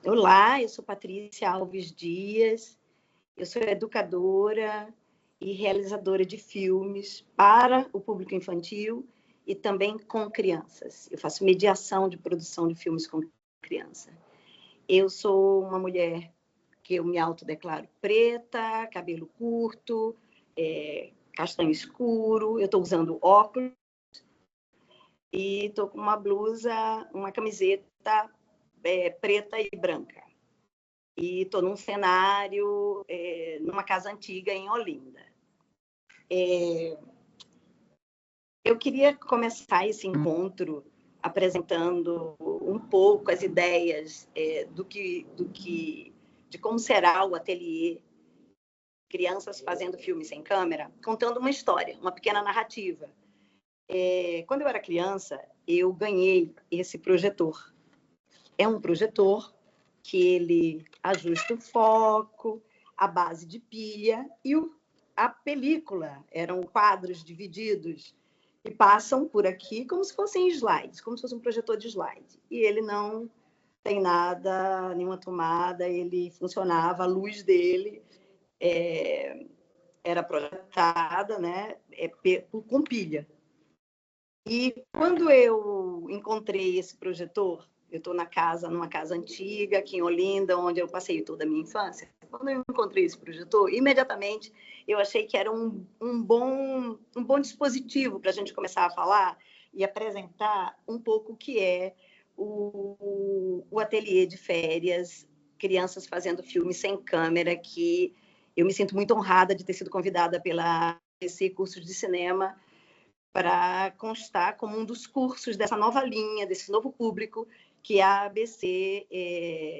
Olá, eu sou Patrícia Alves Dias, eu sou educadora e realizadora de filmes para o público infantil e também com crianças. Eu faço mediação de produção de filmes com criança. Eu sou uma mulher que eu me autodeclaro preta, cabelo curto, castanho escuro, eu estou usando óculos e estou com uma blusa, uma camiseta preta e branca. E estou num cenário, numa casa antiga em Olinda. Eu queria começar esse encontro apresentando um pouco as ideias de como será o ateliê Crianças Fazendo Filmes Sem Câmera, contando uma história, uma pequena narrativa. Quando eu era criança, eu ganhei esse projetor. É um projetor que ele ajusta o foco, a base de pilha e a película. Eram quadros divididos e passam por aqui como se fossem slides, como se fosse um projetor de slide. E ele não tem nada, nenhuma tomada, ele funcionava, a luz dele era projetada, né, com pilha. E quando eu encontrei esse projetor, eu estou numa casa antiga, aqui em Olinda, onde eu passei toda a minha infância. Quando eu encontrei esse projetor, imediatamente eu achei que era um bom dispositivo para a gente começar a falar e apresentar um pouco o que é o ateliê de férias, Crianças Fazendo Filmes Sem Câmera, que eu me sinto muito honrada de ter sido convidada pela ABC Cursos de Cinema para constar como um dos cursos dessa nova linha, desse novo público que a ABC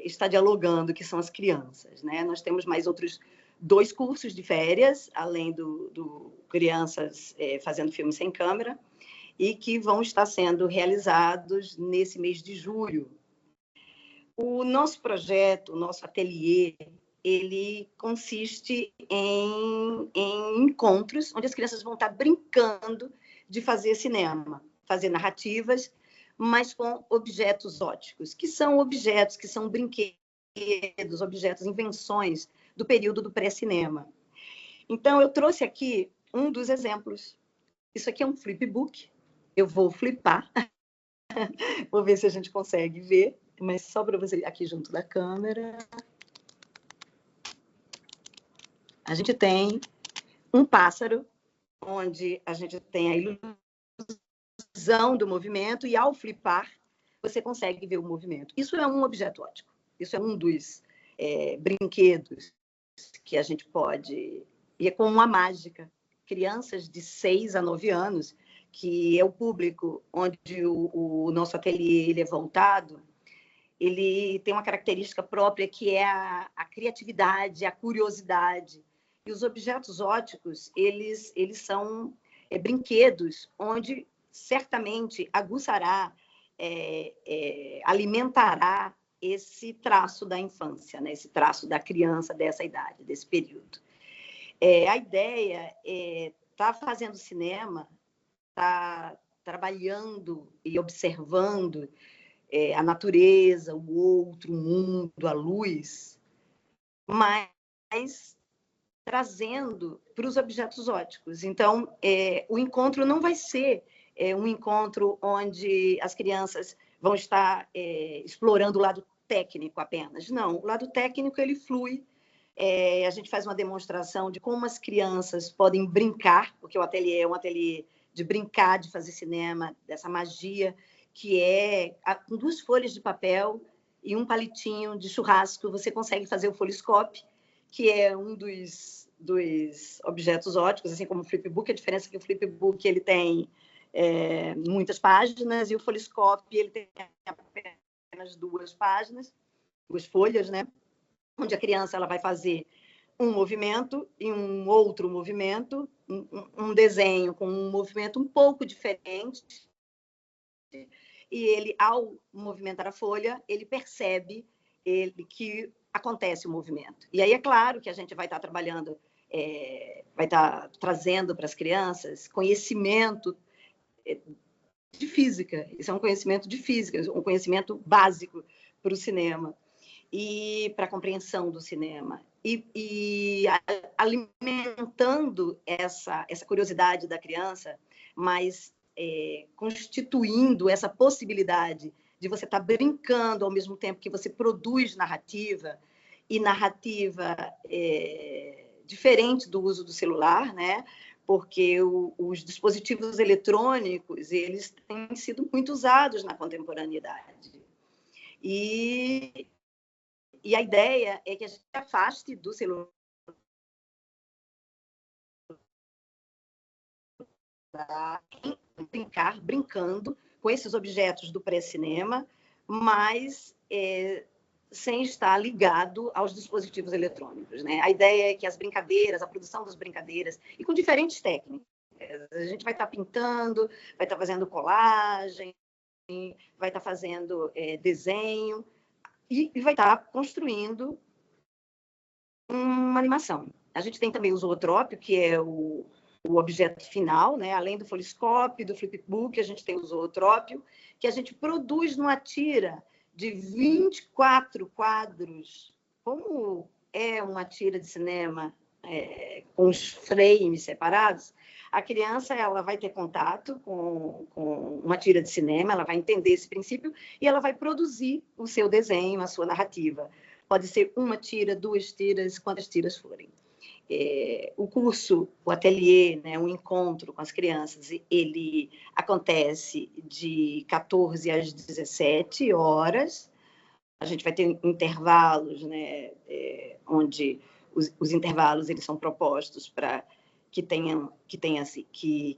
está dialogando, que são as crianças, né? Nós temos mais outros 2 cursos de férias, além do Crianças Fazendo Filmes Sem Câmera, e que vão estar sendo realizados nesse mês de julho. O nosso projeto, o nosso ateliê, ele consiste em encontros onde as crianças vão estar brincando de fazer cinema, fazer narrativas, mas com objetos óticos, que são objetos, que são brinquedos, objetos, invenções do período do pré-cinema. Então, eu trouxe aqui um dos exemplos. Isso aqui é um flipbook. Eu vou flipar. Vou ver se a gente consegue ver, mas só para você aqui junto da câmera. A gente tem um pássaro, onde a gente tem a ilusão do movimento, e ao flipar, você consegue ver o movimento. Isso é um objeto óptico. Isso é um dos brinquedos que a gente pode... E é como uma mágica. Crianças de 6 a 9 anos, que é o público onde o nosso ateliê ele é voltado, ele tem uma característica própria que é a criatividade, a curiosidade. E os objetos óticos, eles são brinquedos onde certamente aguçará, alimentará esse traço da infância, né? Esse traço da criança dessa idade, desse período. A ideia é estar fazendo cinema, estar trabalhando e observando a natureza, o outro, o mundo, a luz, mas trazendo para os objetos óticos. Então, o encontro não vai ser um encontro onde as crianças vão estar explorando o lado técnico apenas. Não, o lado técnico ele flui. A gente faz uma demonstração de como as crianças podem brincar, porque o ateliê é um ateliê de brincar, de fazer cinema, dessa magia, que com 2 folhas de papel e um palitinho de churrasco, você consegue fazer o folhiscope, que é um dos objetos óticos, assim como o flipbook. A diferença é que o flipbook ele tem muitas páginas e o folhiscope ele tem apenas 2 páginas, 2 folhas, né? Onde a criança ela vai fazer um movimento e um outro movimento, um desenho com um movimento um pouco diferente, e ele, ao movimentar a folha, ele percebe que acontece o movimento. E aí é claro que a gente vai estar trabalhando, vai estar trazendo para as crianças conhecimento de física. Isso é um conhecimento de física, um conhecimento básico para o cinema. e para a compreensão do cinema. E alimentando essa curiosidade da criança, mas constituindo essa possibilidade de você estar brincando ao mesmo tempo que você produz narrativa, e narrativa diferente do uso do celular, né? Porque os dispositivos eletrônicos, eles têm sido muito usados na contemporaneidade. E a ideia é que a gente afaste do celular brincando com esses objetos do pré-cinema, mas sem estar ligado aos dispositivos eletrônicos, né? A ideia é que as brincadeiras, a produção das brincadeiras, e com diferentes técnicas. A gente vai estar pintando, vai estar fazendo colagem, vai estar fazendo desenho, e vai estar construindo uma animação. A gente tem também o zootrópio, que é o objeto final, né? Além do folhiscope, do flipbook, a gente tem o zootrópio, que a gente produz numa tira de 24 quadros, como é uma tira de cinema com os frames separados. A criança ela vai ter contato com uma tira de cinema, ela vai entender esse princípio e ela vai produzir o seu desenho, a sua narrativa. Pode ser uma tira, 2 tiras, quantas tiras forem. O curso, o ateliê, né, o encontro com as crianças, ele acontece de 14 às 17 horas. A gente vai ter intervalos, né, onde os intervalos eles são propostos para que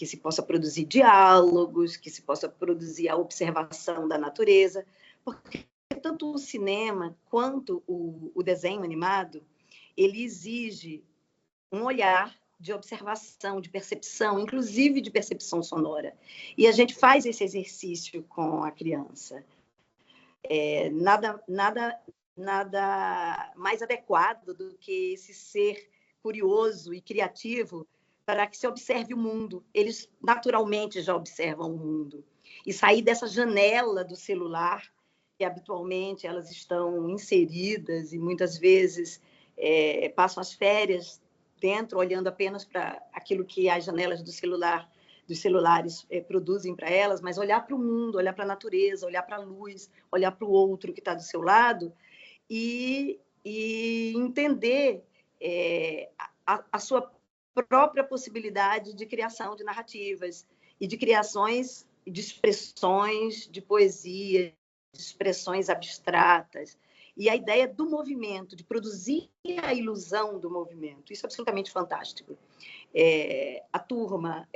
se possa produzir diálogos, que se possa produzir a observação da natureza, porque tanto o cinema quanto o desenho animado, ele exige um olhar de observação, de percepção, inclusive de percepção sonora. E a gente faz esse exercício com a criança. Nada mais adequado do que esse ser curioso e criativo para que se observe o mundo. Eles naturalmente já observam o mundo. E sair dessa janela do celular, que habitualmente elas estão inseridas e muitas vezes passam as férias dentro, olhando apenas para aquilo que as janelas dos celulares produzem para elas, mas olhar para o mundo, olhar para a natureza, olhar para a luz, olhar para o outro que está do seu lado e entender a sua própria possibilidade de criação de narrativas e de criações, de expressões de poesia, de expressões abstratas. E a ideia do movimento, de produzir a ilusão do movimento. Isso é absolutamente fantástico. A turma,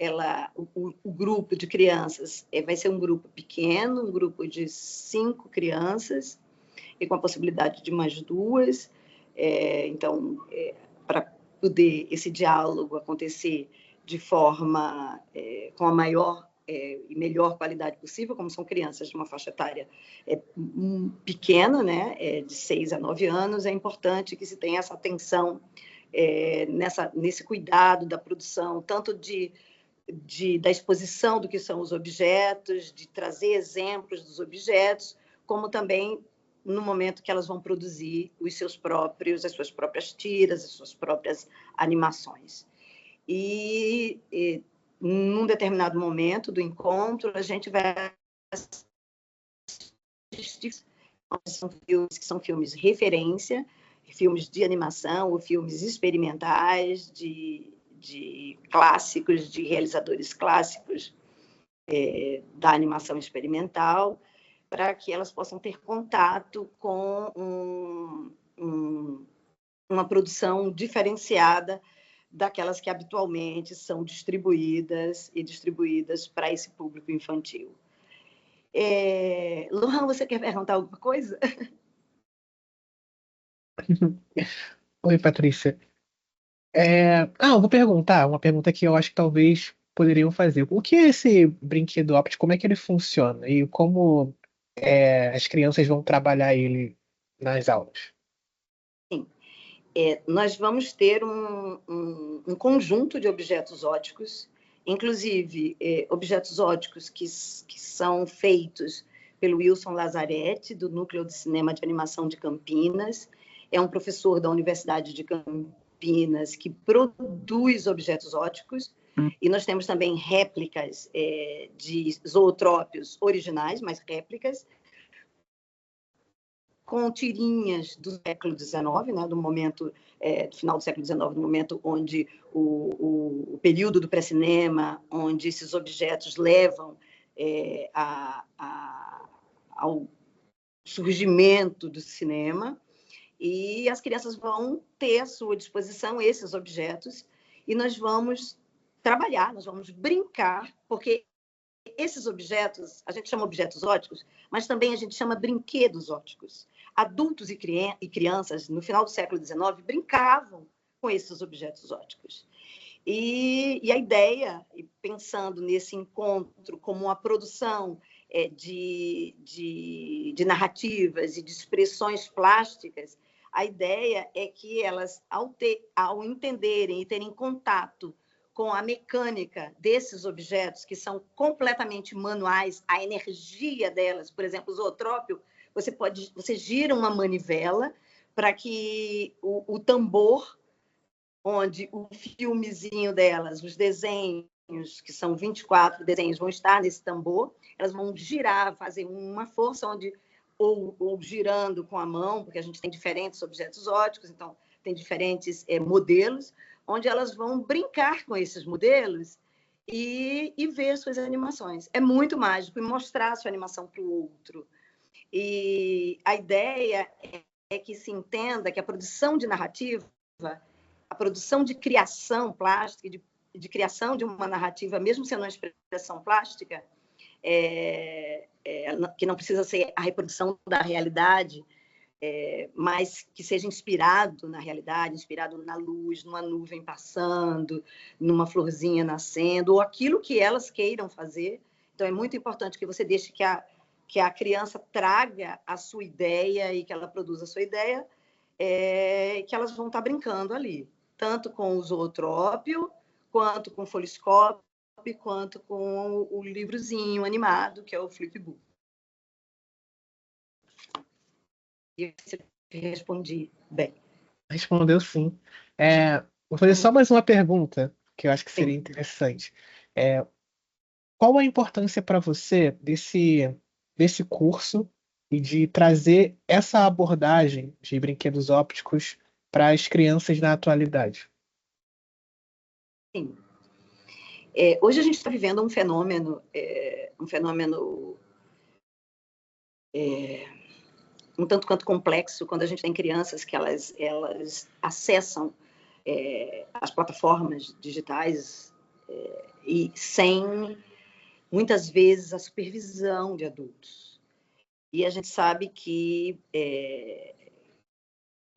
o grupo de crianças vai ser um grupo pequeno, um grupo de 5 crianças, e com a possibilidade de mais 2. Então, para poder esse diálogo acontecer de forma com a maior e melhor qualidade possível, como são crianças de uma faixa etária pequena, né, de 6 a 9 anos, é importante que se tenha essa atenção nesse cuidado da produção, tanto da exposição do que são os objetos, de trazer exemplos dos objetos, como também no momento que elas vão produzir as suas próprias tiras, as suas próprias animações. E num determinado momento do encontro, a gente vai assistir que são filmes referência, filmes de animação ou filmes experimentais de clássicos, de realizadores clássicos da animação experimental, para que elas possam ter contato com uma produção diferenciada daquelas que habitualmente são distribuídas para esse público infantil. Lohan, você quer perguntar alguma coisa? Oi, Patrícia. Eu vou perguntar uma pergunta que eu acho que talvez poderiam fazer. O que é esse brinquedo óptico? Como é que ele funciona? E como as crianças vão trabalhar ele nas aulas? Sim. Nós vamos ter um conjunto de objetos ópticos, inclusive objetos ópticos que são feitos pelo Wilson Lazzaretti, do Núcleo de Cinema de Animação de Campinas. É um professor da Universidade de Campinas que produz objetos óticos. E nós temos também réplicas de zootrópios originais, mas réplicas, com tirinhas do século XIX, né, do momento, do final do século XIX, no momento onde o período do pré-cinema, onde esses objetos levam ao surgimento do cinema, e as crianças vão ter à sua disposição esses objetos, e nós vamos trabalhar, nós vamos brincar, porque esses objetos, a gente chama objetos óticos, mas também a gente chama brinquedos óticos. Adultos e crianças, no final do século XIX, brincavam com esses objetos óticos. E a ideia, pensando nesse encontro como uma produção de narrativas e de expressões plásticas, a ideia é que elas, ao entenderem e terem contato com a mecânica desses objetos, que são completamente manuais, a energia delas, por exemplo, o zootrópio, você gira uma manivela para que o tambor, onde o filmezinho delas, os desenhos, que são 24 desenhos, vão estar nesse tambor, elas vão girar, fazer uma força, ou girando com a mão, porque a gente tem diferentes objetos óticos, então tem diferentes modelos, onde elas vão brincar com esses modelos e ver suas animações. É muito mágico, e mostrar a sua animação para o outro. E a ideia é que se entenda que a produção de narrativa, a produção de criação plástica, de criação de uma narrativa, mesmo sendo uma expressão plástica, que não precisa ser a reprodução da realidade, mas que seja inspirado na realidade, inspirado na luz, numa nuvem passando, numa florzinha nascendo, ou aquilo que elas queiram fazer. Então, é muito importante que você deixe que a criança traga a sua ideia e que ela produza a sua ideia, que elas vão estar brincando ali, tanto com o zootrópio, quanto com o folhiscópio, quanto com o livrozinho animado, que é o Flipbook. E você respondi bem. Respondeu sim. Vou fazer só mais uma pergunta, que eu acho que seria interessante. Qual a importância para você desse curso e de trazer essa abordagem de brinquedos ópticos para as crianças na atualidade? Sim. Hoje a gente está vivendo um fenômeno um tanto quanto complexo, quando a gente tem crianças que elas acessam as plataformas digitais e sem, muitas vezes, a supervisão de adultos. E a gente sabe que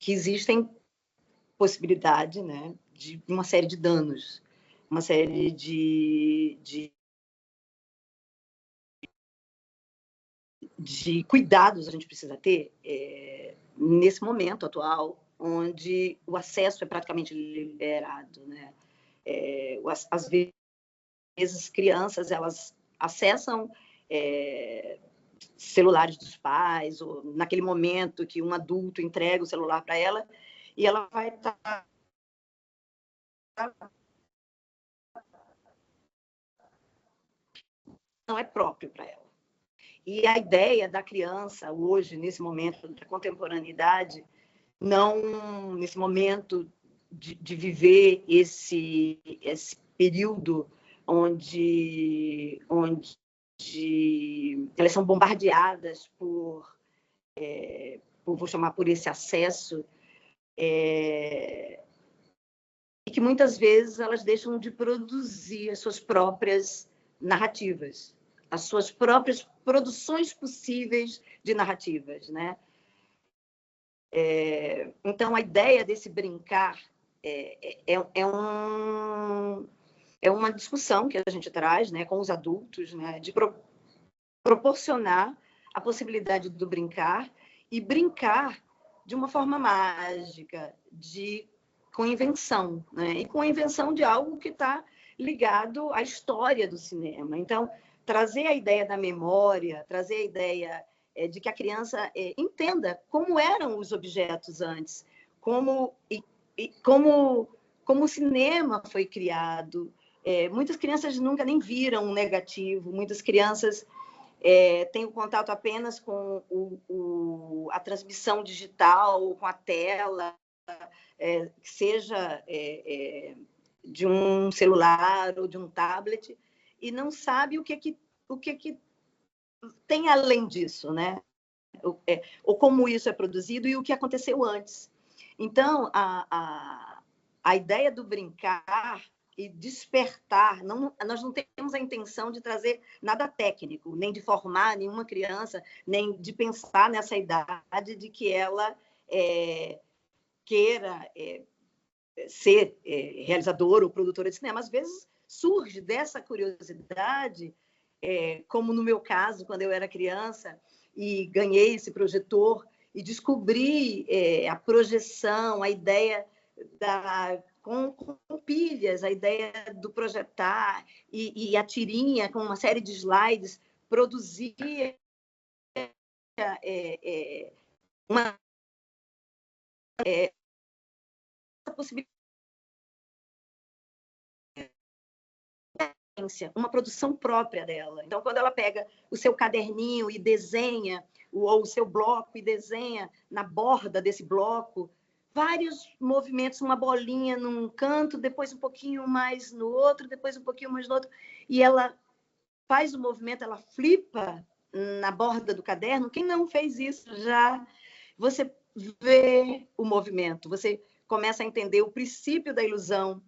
existem possibilidades, né, de uma série de danos, uma série de cuidados a gente precisa ter nesse momento atual, onde o acesso é praticamente liberado, né? Às vezes, crianças, elas acessam celulares dos pais, ou naquele momento que um adulto entrega o celular para ela, e ela vai estar... não é próprio para ela. E a ideia da criança hoje, nesse momento da contemporaneidade, nesse momento de viver esse período onde elas são bombardeadas vou chamar por esse acesso, e que muitas vezes elas deixam de produzir as suas próprias narrativas, as suas próprias produções possíveis de narrativas, né? Então, a ideia desse brincar é uma discussão que a gente traz, né, com os adultos, né, de proporcionar a possibilidade do brincar, e brincar de uma forma mágica, com invenção, né, e com a invenção de algo que está ligado à história do cinema. Então, trazer a ideia da memória, trazer a ideia de que a criança entenda como eram os objetos antes, como o cinema foi criado. Muitas crianças nunca nem viram um negativo, muitas crianças têm o contato apenas com a transmissão digital, com a tela, seja de um celular ou de um tablet, e não sabe o que tem além disso, né? Ou como isso é produzido e o que aconteceu antes. Então, a ideia do brincar e despertar, nós não temos a intenção de trazer nada técnico, nem de formar nenhuma criança, nem de pensar nessa idade de que ela queira ser realizadora ou produtora de cinema. Às vezes surge dessa curiosidade, como no meu caso, quando eu era criança e ganhei esse projetor e descobri a projeção, a ideia com pilhas, a ideia do projetar e a tirinha com uma série de slides produzia uma possibilidade, uma produção própria dela. Então, quando ela pega o seu caderninho e desenha, ou o seu bloco e desenha na borda desse bloco vários movimentos, uma bolinha num canto, depois um pouquinho mais no outro, depois um pouquinho mais no outro, e ela faz o movimento, ela flipa na borda do caderno. Quem não fez isso já? Você vê o movimento, você começa a entender o princípio da ilusão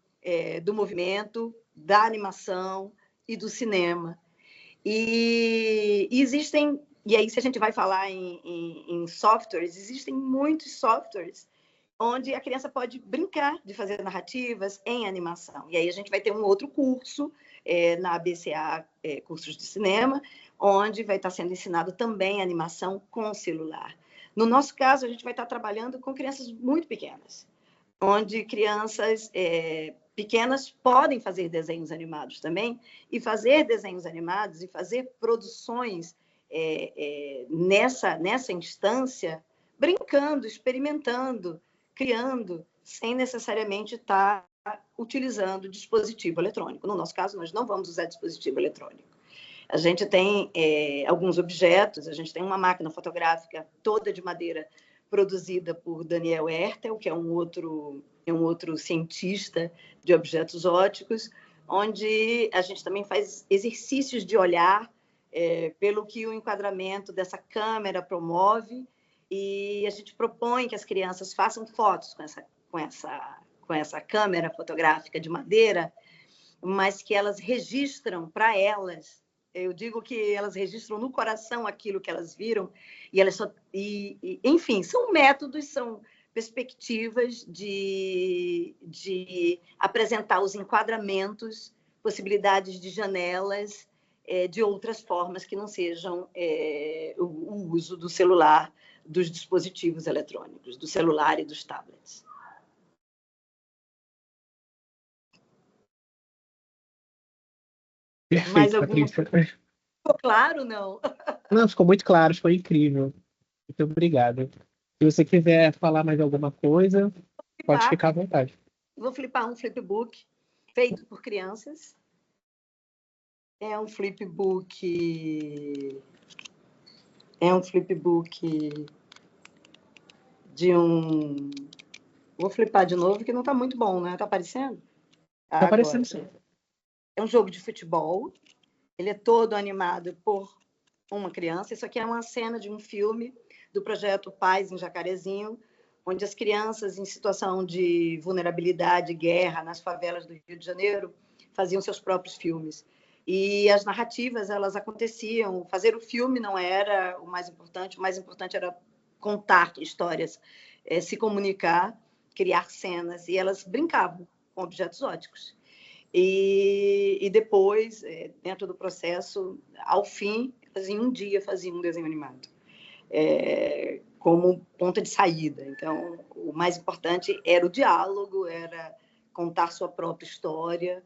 do movimento, da animação e do cinema. E existem, e aí se a gente vai falar em softwares, existem muitos softwares onde a criança pode brincar de fazer narrativas em animação. E aí a gente vai ter um outro curso na ABCA, cursos de cinema, onde vai estar sendo ensinado também animação com celular. No nosso caso, a gente vai estar trabalhando com crianças muito pequenas, onde crianças pequenas podem fazer desenhos animados também, e fazer desenhos animados e fazer produções nessa instância, brincando, experimentando, criando, sem necessariamente estar utilizando dispositivo eletrônico. No nosso caso, nós não vamos usar dispositivo eletrônico. A gente tem alguns objetos, a gente tem uma máquina fotográfica toda de madeira produzida por Daniel Ertel, que é um outro cientista de objetos óticos, onde a gente também faz exercícios de olhar pelo que o enquadramento dessa câmera promove, e a gente propõe que as crianças façam fotos com essa câmera fotográfica de madeira, mas que elas registram para elas. Eu digo que elas registram no coração aquilo que elas viram, enfim, são métodos, são perspectivas de apresentar os enquadramentos, possibilidades de janelas, de outras formas que não sejam o uso do celular, dos dispositivos eletrônicos, do celular e dos tablets. Perfeito, Patrícia. Ficou claro, não? Não, ficou muito claro, foi incrível. Muito obrigado. Se você quiser falar mais alguma coisa, pode ficar à vontade. Vou flipar um flipbook feito por crianças. É um flipbook de um... Vou flipar de novo, que não está muito bom, né? Está aparecendo? Está aparecendo, sim. É um jogo de futebol. Ele é todo animado por uma criança. Isso aqui é uma cena de um filme do projeto Paz em Jacarezinho, onde as crianças em situação de vulnerabilidade, guerra, nas favelas do Rio de Janeiro, faziam seus próprios filmes. E as narrativas, elas aconteciam. Fazer o filme não era o mais importante era contar histórias, se comunicar, criar cenas, e elas brincavam com objetos óticos. E depois, dentro do processo, ao fim, elas em um dia faziam um desenho animado, como ponta de saída. Então, o mais importante era o diálogo, era contar sua própria história,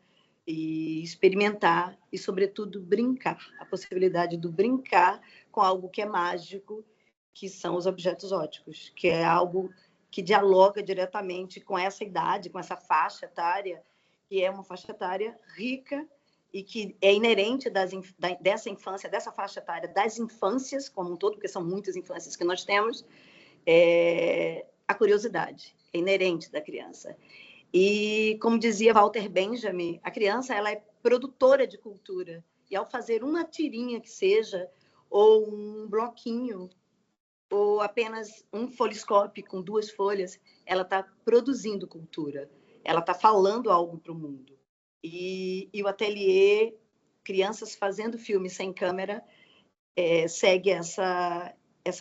e experimentar e, sobretudo, brincar. A possibilidade do brincar com algo que é mágico, que são os objetos óticos, que é algo que dialoga diretamente com essa idade, com essa faixa etária, que é uma faixa etária rica e que é inerente dessa infância, dessa faixa etária, das infâncias como um todo, porque são muitas infâncias que nós temos, a curiosidade é inerente da criança. E, como dizia Walter Benjamin, a criança ela é produtora de cultura. E, ao fazer uma tirinha que seja, ou um bloquinho, ou apenas um folhiscope com 2 folhas, ela está produzindo cultura. Ela está falando algo para o mundo. E o ateliê Crianças Fazendo Filme Sem Câmera segue essa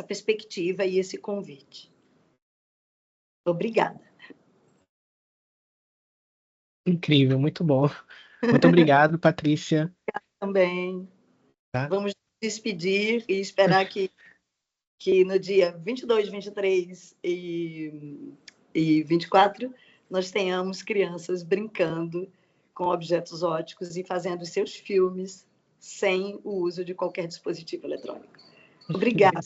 perspectiva e esse convite. Obrigada. Incrível, muito bom. Muito obrigado, Patrícia. Também. Tá? Vamos despedir e esperar que no dia 22, 23 e 24 nós tenhamos crianças brincando com objetos óticos e fazendo seus filmes sem o uso de qualquer dispositivo eletrônico. Obrigada.